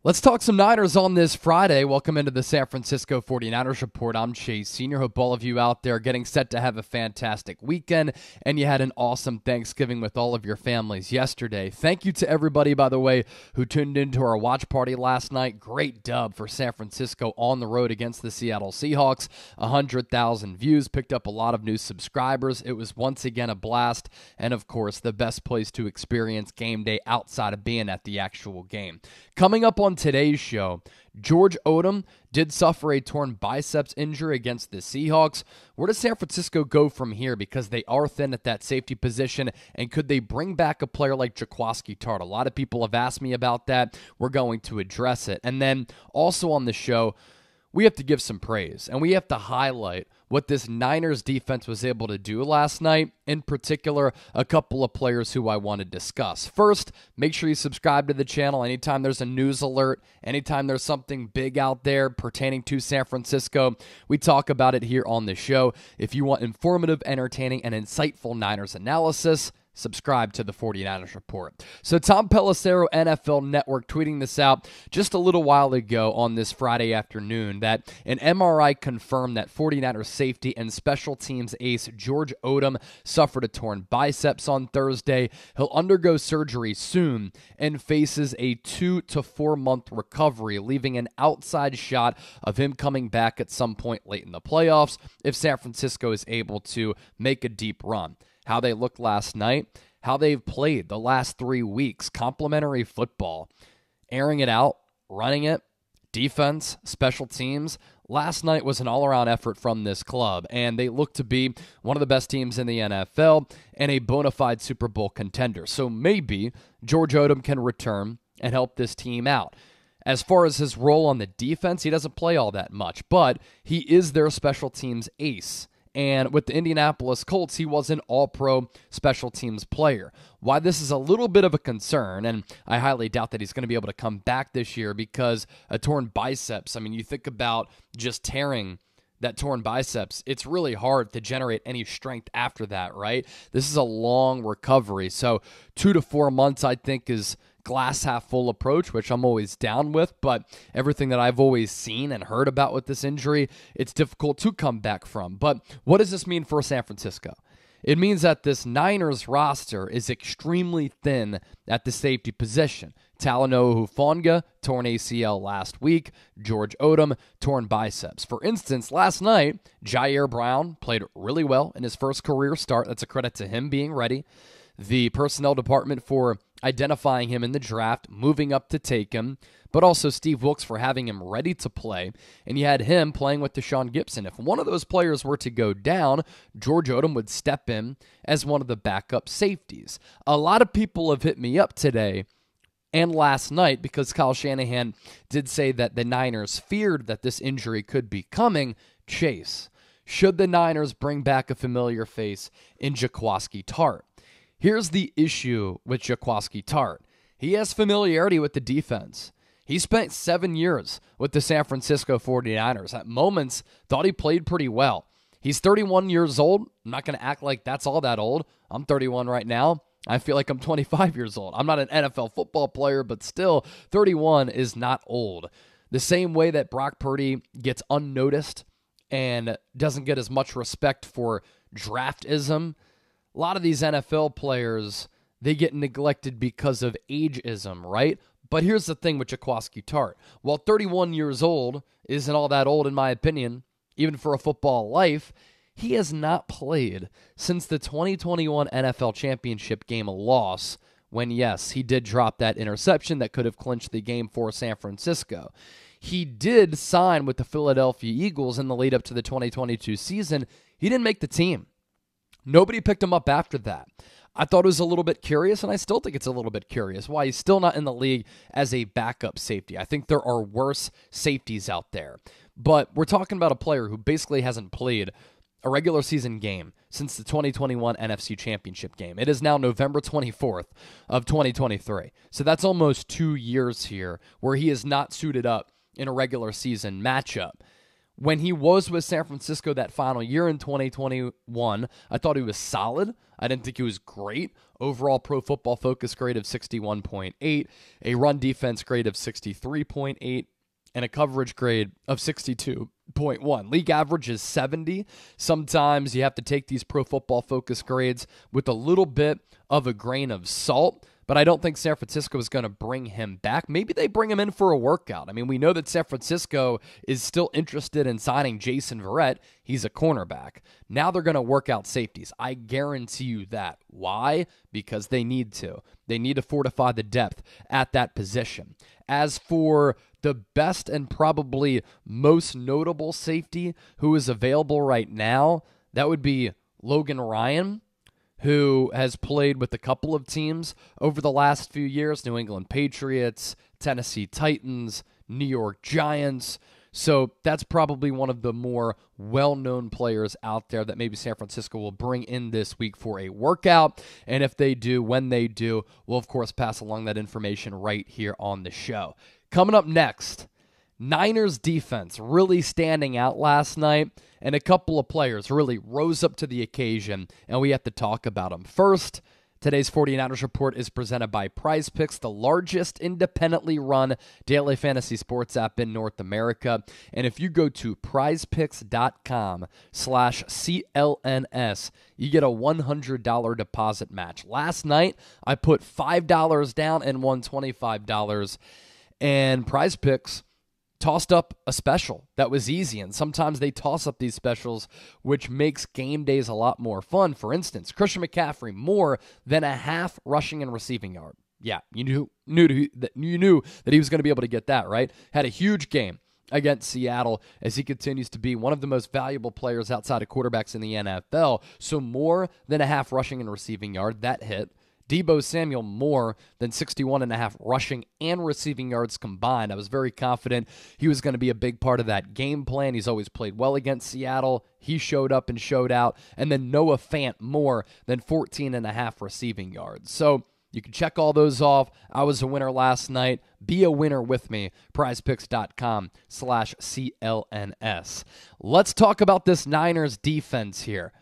Let's talk some Niners on this Friday. Welcome into the San Francisco 49ers Report. I'm Chase Sr. Hope all of you out there getting set to have a fantastic weekend, and you had an awesome Thanksgiving with all of your families yesterday. Thank you to everybody, by the way, who tuned into our watch party last night. Great dub for San Francisco on the road against the Seattle Seahawks. 100,000 views, picked up a lot of new subscribers. It was once again a blast, and of course, the best place to experience game day outside of being at the actual game. Coming up on today's show, George Odum did suffer a torn biceps injury against the Seahawks. Where does San Francisco go from here? Because they are thin at that safety position, and could they bring back a player like Jaquiski Tartt? A lot of people have asked me about that. We're going to address it. And then also on the show, we have to give some praise, and we have to highlight what this Niners defense was able to do last night, in particular, a couple of players who I want to discuss. First, make sure you subscribe to the channel anytime there's a news alert, anytime there's something big out there pertaining to San Francisco. We talk about it here on the show. If you want informative, entertaining, and insightful Niners analysis, subscribe to the 49ers Report. So Tom Pelissero NFL Network tweeting this out just a little while ago on this Friday afternoon that an MRI confirmed that 49ers safety and special teams ace George Odum suffered a torn biceps on Thursday. He'll undergo surgery soon and faces a 2 to 4 month recovery, leaving an outside shot of him coming back at some point late in the playoffs if San Francisco is able to make a deep run. How they looked last night, how they've played the last 3 weeks, complimentary football, airing it out, running it, defense, special teams. Last night was an all-around effort from this club, and they look to be one of the best teams in the NFL and a bona fide Super Bowl contender. So maybe George Odum can return and help this team out. As far as his role on the defense, he doesn't play all that much, but he is their special teams ace. And with the Indianapolis Colts, he was an all-pro special teams player. Why this is a little bit of a concern, and I highly doubt that he's going to be able to come back this year because a torn biceps, I mean, you think about just tearing that torn biceps, it's really hard to generate any strength after that, right? This is a long recovery. So 2 to 4 months, I think, is glass half full approach, which I'm always down with, but everything that I've always seen and heard about with this injury, it's difficult to come back from. But what does this mean for San Francisco? It means that this Niners roster is extremely thin at the safety position. Talanoa Hufanga, torn ACL last week. George Odum, torn biceps. For instance, last night, Jair Brown played really well in his first career start. That's a credit to him being ready. The personnel department for identifying him in the draft, moving up to take him, but also Steve Wilks for having him ready to play, and you had him playing with Deshaun Gibson. If one of those players were to go down, George Odum would step in as one of the backup safeties. A lot of people have hit me up today and last night because Kyle Shanahan did say that the Niners feared that this injury could be coming. Chase, should the Niners bring back a familiar face in Jaquiski Tartt? Here's the issue with Jaquiski Tartt. He has familiarity with the defense. He spent 7 years with the San Francisco 49ers. At moments, thought he played pretty well. He's 31 years old. I'm not going to act like that's all that old. I'm 31 right now. I feel like I'm 25 years old. I'm not an NFL football player, but still, 31 is not old. The same way that Brock Purdy gets unnoticed and doesn't get as much respect for draftism, a lot of these NFL players, they get neglected because of ageism, right? But here's the thing with Jaquiski Tartt. While 31 years old isn't all that old in my opinion, even for a football life, he has not played since the 2021 NFL Championship game loss when, yes, he did drop that interception that could have clinched the game for San Francisco. He did sign with the Philadelphia Eagles in the lead up to the 2022 season. He didn't make the team. Nobody picked him up after that. I thought it was a little bit curious, and I still think it's a little bit curious why he's still not in the league as a backup safety. I think there are worse safeties out there. But we're talking about a player who basically hasn't played a regular season game since the 2021 NFC Championship game. It is now November 24th of 2023. So that's almost 2 years here where he is not suited up in a regular season matchup. When he was with San Francisco that final year in 2021, I thought he was solid. I didn't think he was great. Overall Pro Football Focus grade of 61.8, a run defense grade of 63.8, and a coverage grade of 62.1. League average is 70. Sometimes you have to take these Pro Football Focus grades with a little bit of a grain of salt, but I don't think San Francisco is going to bring him back. Maybe they bring him in for a workout. I mean, we know that San Francisco is still interested in signing Jason Verrett. He's a cornerback. Now they're going to work out safeties. I guarantee you that. Why? Because they need to. They need to fortify the depth at that position. As for the best and probably most notable safety who is available right now, that would be Logan Ryan, who has played with a couple of teams over the last few years, New England Patriots, Tennessee Titans, New York Giants. So that's probably one of the more well-known players out there that maybe San Francisco will bring in this week for a workout. And if they do, when they do, we'll of course pass along that information right here on the show. Coming up next, Niners defense really standing out last night, and a couple of players really rose up to the occasion, and we have to talk about them. First, today's 49ers Report is presented by Prize Picks, the largest independently run daily fantasy sports app in North America. And if you go to prizepicks.com/CLNS, you get a $100 deposit match. Last night, I put $5 down and won $25, and Prize Picks tossed up a special that was easy, and sometimes they toss up these specials, which makes game days a lot more fun. For instance, Christian McCaffrey, more than a half rushing and receiving yard. Yeah, you knew that he was going to be able to get that, right? Had a huge game against Seattle as he continues to be one of the most valuable players outside of quarterbacks in the NFL. So more than a half rushing and receiving yard, that hit. Deebo Samuel, more than 61.5 rushing and receiving yards combined. I was very confident he was going to be a big part of that game plan. He's always played well against Seattle. He showed up and showed out. And then Noah Fant, more than 14.5 receiving yards. So you can check all those off. I was a winner last night. Be a winner with me. prizepicks.com/CLNS. Let's talk about this Niners defense here.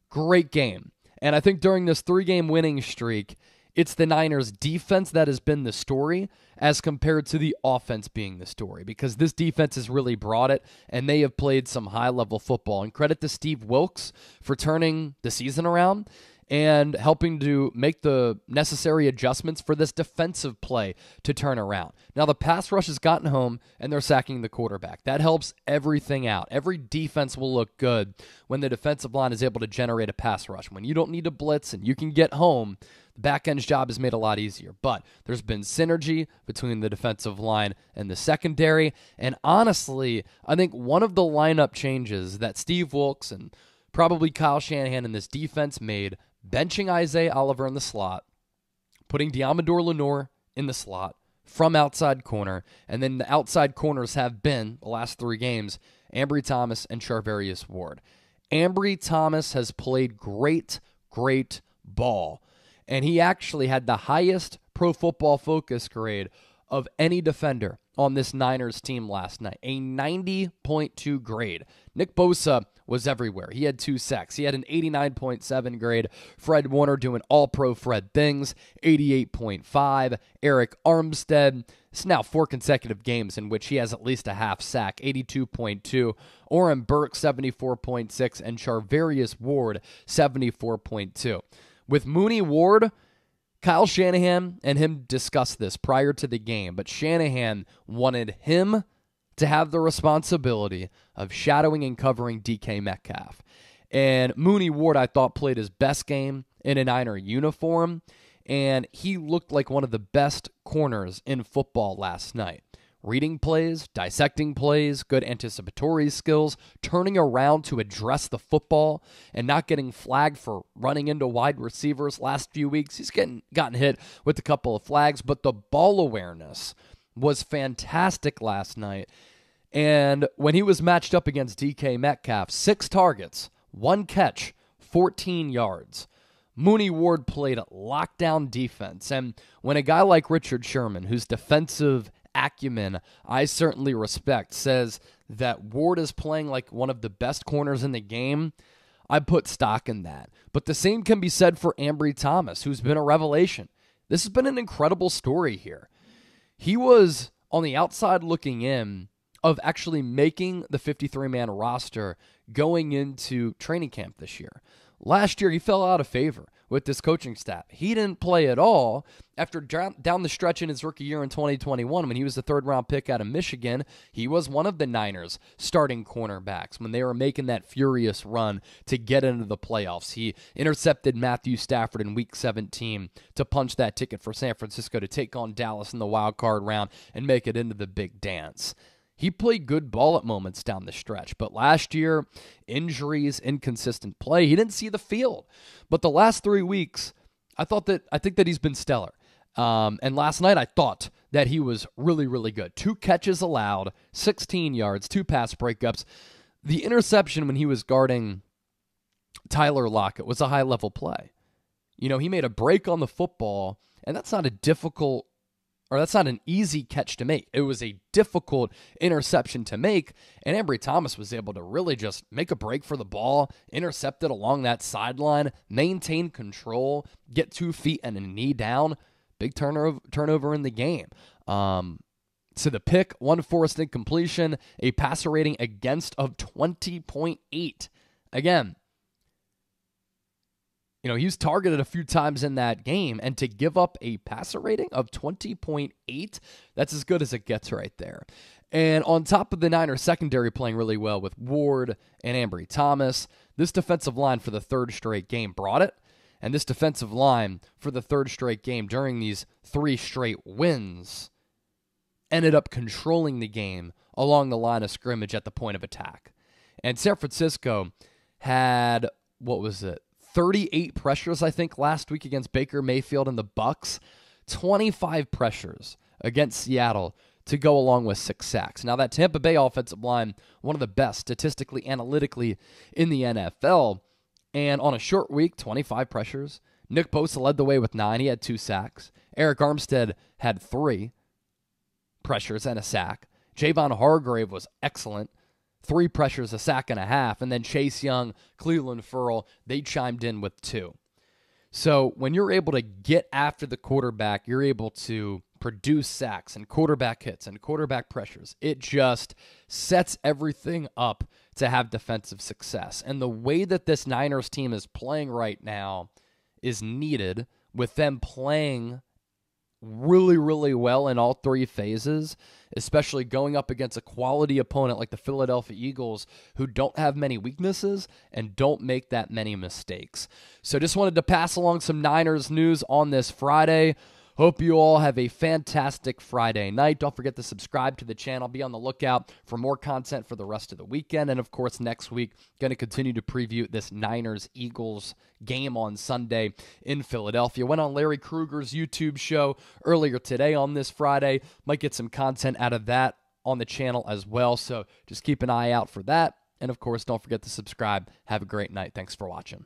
Great game. And I think during this 3-game winning streak, it's the Niners defense that has been the story as compared to the offense being the story, because this defense has really brought it, and they have played some high-level football. And credit to Steve Wilks for turning the season around and helping to make the necessary adjustments for this defensive play to turn around. Now, the pass rush has gotten home, and they're sacking the quarterback. That helps everything out. Every defense will look good when the defensive line is able to generate a pass rush. When you don't need to blitz and you can get home, the back end's job is made a lot easier. But there's been synergy between the defensive line and the secondary. And honestly, I think one of the lineup changes that Steve Wilks and probably Kyle Shanahan and this defense made, benching Isaiah Oliver in the slot, putting Diamador Lenore in the slot from outside corner, and then the outside corners have been, the last 3 games, Ambry Thomas and Charvarius Ward. Ambry Thomas has played great ball, and he actually had the highest Pro Football Focus grade of any defender on this Niners team last night, a 90.2 grade. Nick Bosa was everywhere. He had 2 sacks. He had an 89.7 grade. Fred Warner doing all-pro Fred things, 88.5. Eric Armstead, it's now 4 consecutive games in which he has at least a half sack, 82.2. Oren Burke, 74.6. And Charvarius Ward, 74.2. With Mooney Ward, Kyle Shanahan and him discussed this prior to the game, but Shanahan wanted him to have the responsibility of shadowing and covering DK Metcalf. And Mooney Ward, I thought, played his best game in a Niner uniform, and he looked like one of the best corners in football last night. Reading plays, dissecting plays, good anticipatory skills, turning around to address the football, and not getting flagged for running into wide receivers last few weeks. He's gotten hit with a couple of flags, but the ball awareness was fantastic last night. And when he was matched up against DK Metcalf, 6 targets, 1 catch, 14 yards. Mooney Ward played lockdown defense. And when a guy like Richard Sherman, whose defensive acumen I certainly respect, says that Ward is playing like one of the best corners in the game, I put stock in that. But the same can be said for Ambry Thomas, who's been a revelation. This has been an incredible story here. He was on the outside looking in of actually making the 53-man roster going into training camp this year. Last year, he fell out of favor with this coaching staff. He didn't play at all after down the stretch in his rookie year in 2021 when he was the third-round pick out of Michigan. He was one of the Niners' starting cornerbacks when they were making that furious run to get into the playoffs. He intercepted Matthew Stafford in Week 17 to punch that ticket for San Francisco to take on Dallas in the wild card round and make it into the big dance. He played good ball at moments down the stretch, but last year, injuries, inconsistent play, he didn't see the field. But the last 3 weeks, I think that he's been stellar. And last night, I thought that he was really, really good. 2 catches allowed, 16 yards, 2 pass breakups. The interception when he was guarding Tyler Lockett was a high-level play. You know, he made a break on the football, and that's not an easy catch to make. It was a difficult interception to make, and Ambry Thomas was able to really just make a break for the ball, intercept it along that sideline, maintain control, get 2 feet and a knee down. Big turnover in the game. So the pick, 1 forced incompletion, a passer rating against of 20.8. Again, you know, he was targeted a few times in that game, and to give up a passer rating of 20.8, that's as good as it gets right there. And on top of the Niners secondary playing really well with Ward and Ambry Thomas, this defensive line for the 3rd straight game brought it, and this defensive line for the 3rd straight game during these 3 straight wins ended up controlling the game along the line of scrimmage at the point of attack. And San Francisco had, 38 pressures, I think, last week against Baker Mayfield and the Bucs. 25 pressures against Seattle to go along with 6 sacks. Now, that Tampa Bay offensive line, one of the best statistically, analytically in the NFL. And on a short week, 25 pressures. Nick Bosa led the way with 9. He had 2 sacks. Eric Armstead had 3 pressures and a sack. Javon Hargrave was excellent. 3 pressures, a sack and a half, and then Chase Young, Cleveland Ferrell, they chimed in with 2. So when you're able to get after the quarterback, you're able to produce sacks and quarterback hits and quarterback pressures. It just sets everything up to have defensive success. And the way that this Niners team is playing right now is needed, with them playing really, really well in all 3 phases, especially going up against a quality opponent like the Philadelphia Eagles, who don't have many weaknesses and don't make that many mistakes. So just wanted to pass along some Niners news on this Friday. Hope you all have a fantastic Friday night. Don't forget to subscribe to the channel. Be on the lookout for more content for the rest of the weekend. And, of course, next week, going to continue to preview this Niners-Eagles game on Sunday in Philadelphia. Went on Larry Krueger's YouTube show earlier today on this Friday. Might get some content out of that on the channel as well. So just keep an eye out for that. And, of course, don't forget to subscribe. Have a great night. Thanks for watching.